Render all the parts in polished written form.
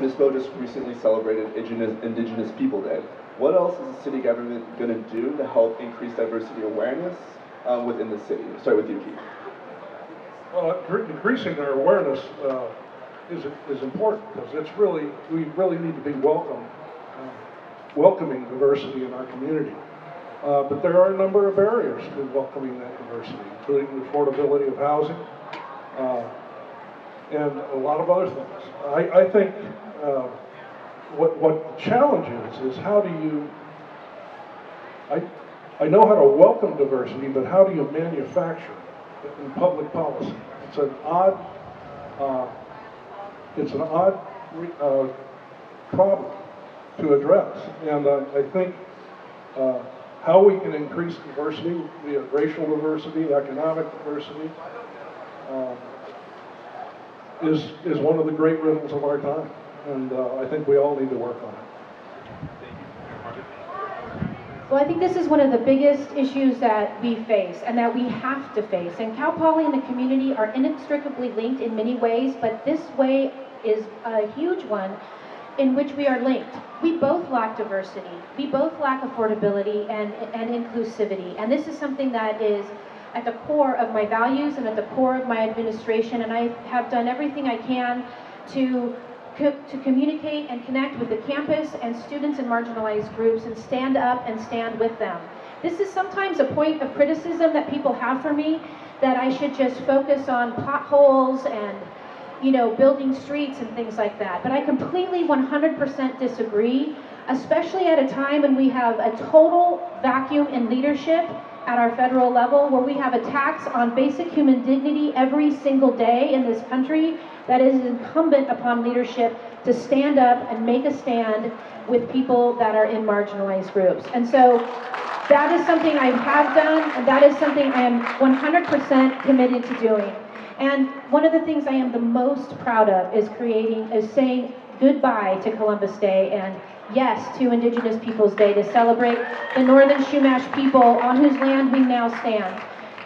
Obispo just recently celebrated Indigenous People Day. What else is the city government going to do to help increase diversity awareness within the city? We'll start with you, Keith. Well, increasing our awareness is important, because we really need to be welcoming diversity in our community. But there are a number of barriers to welcoming that diversity, including the affordability of housing and a lot of other things. I think what the challenge is how do you, I know how to welcome diversity, but how do you manufacture it in public policy? It's an odd problem to address, and I think how we can increase diversity, be it racial diversity, economic diversity, is one of the great riddles of our time, and I think we all need to work on it. Well, I think this is one of the biggest issues that we face and that we have to face. And Cal Poly and the community are inextricably linked in many ways, but this way is a huge one in which we are linked. We both lack diversity. We both lack affordability and inclusivity. And this is something that is at the core of my values and at the core of my administration. And I have done everything I can to communicate and connect with the campus and students and marginalized groups and stand up and stand with them. This is sometimes a point of criticism that people have for me, that I should just focus on potholes and, you know, building streets and things like that. But I completely 100% disagree, especially at a time when we have a total vacuum in leadership at our federal level, where we have attacks on basic human dignity every single day in this country. That is incumbent upon leadership to stand up and make a stand with people that are in marginalized groups. And so that is something I have done, and that is something I am 100% committed to doing. And one of the things I am the most proud of is saying goodbye to Columbus Day and yes to Indigenous Peoples Day, to celebrate the Northern Chumash people on whose land we now stand.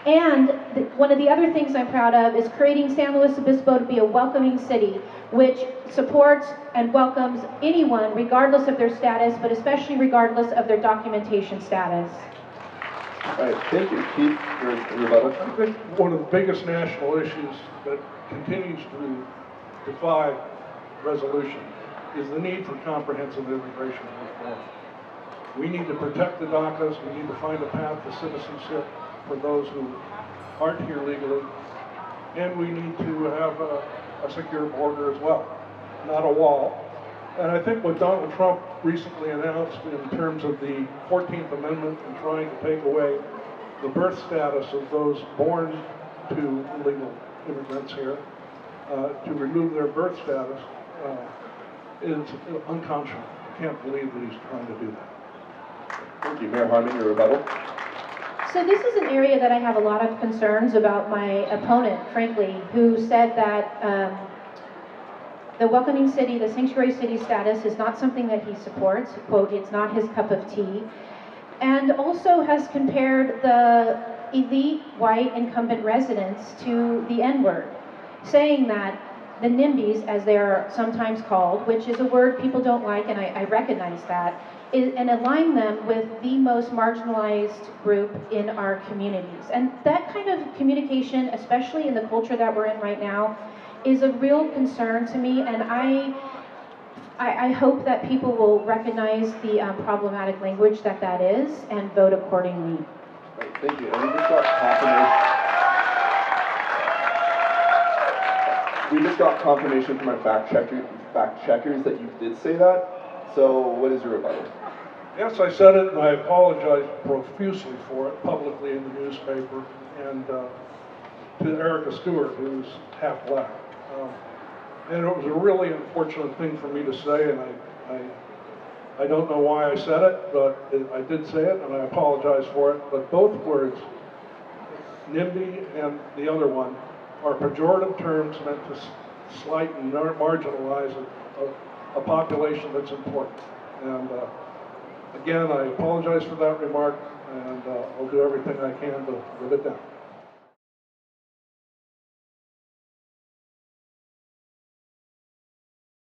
And one of the other things I'm proud of is creating San Luis Obispo to be a welcoming city, which supports and welcomes anyone regardless of their status, but especially regardless of their documentation status. All right, thank you. Keith, your rebuttal. I think one of the biggest national issues that continues to defy resolution is the need for comprehensive immigration reform. We need to protect the DACAs, we need to find a path to citizenship for those who aren't here legally, and we need to have a secure border as well, not a wall. And I think what Donald Trump recently announced in terms of the 14th Amendment and trying to take away the birth status of those born to illegal immigrants here, to remove their birth status, is unconscionable. I can't believe that he's trying to do that. Thank you. Mayor Harmon, your rebuttal. So this is an area that I have a lot of concerns about my opponent, frankly, who said that the welcoming city, the sanctuary city status is not something that he supports. Quote, it's not his cup of tea. And also has compared the elite white incumbent residents to the N-word, saying that the NIMBYs, as they are sometimes called, which is a word people don't like, and I recognize that, and align them with the most marginalized group in our communities. And that kind of communication, especially in the culture that we're in right now, is a real concern to me, and I hope that people will recognize the problematic language that is and vote accordingly. Right, thank you. And we just got confirmation. We just got confirmation from our fact checkers that you did say that. So what is your rebuttal? Yes, I said it, and I apologize profusely for it publicly in the newspaper, and to Erica Stewart, who's half black. And it was a really unfortunate thing for me to say, and I don't know why I said it, but I did say it, and I apologize for it. But both words, NIMBY and the other one, are pejorative terms meant to slight and marginalize a population that's important. And again, I apologize for that remark, and I'll do everything I can to live it down.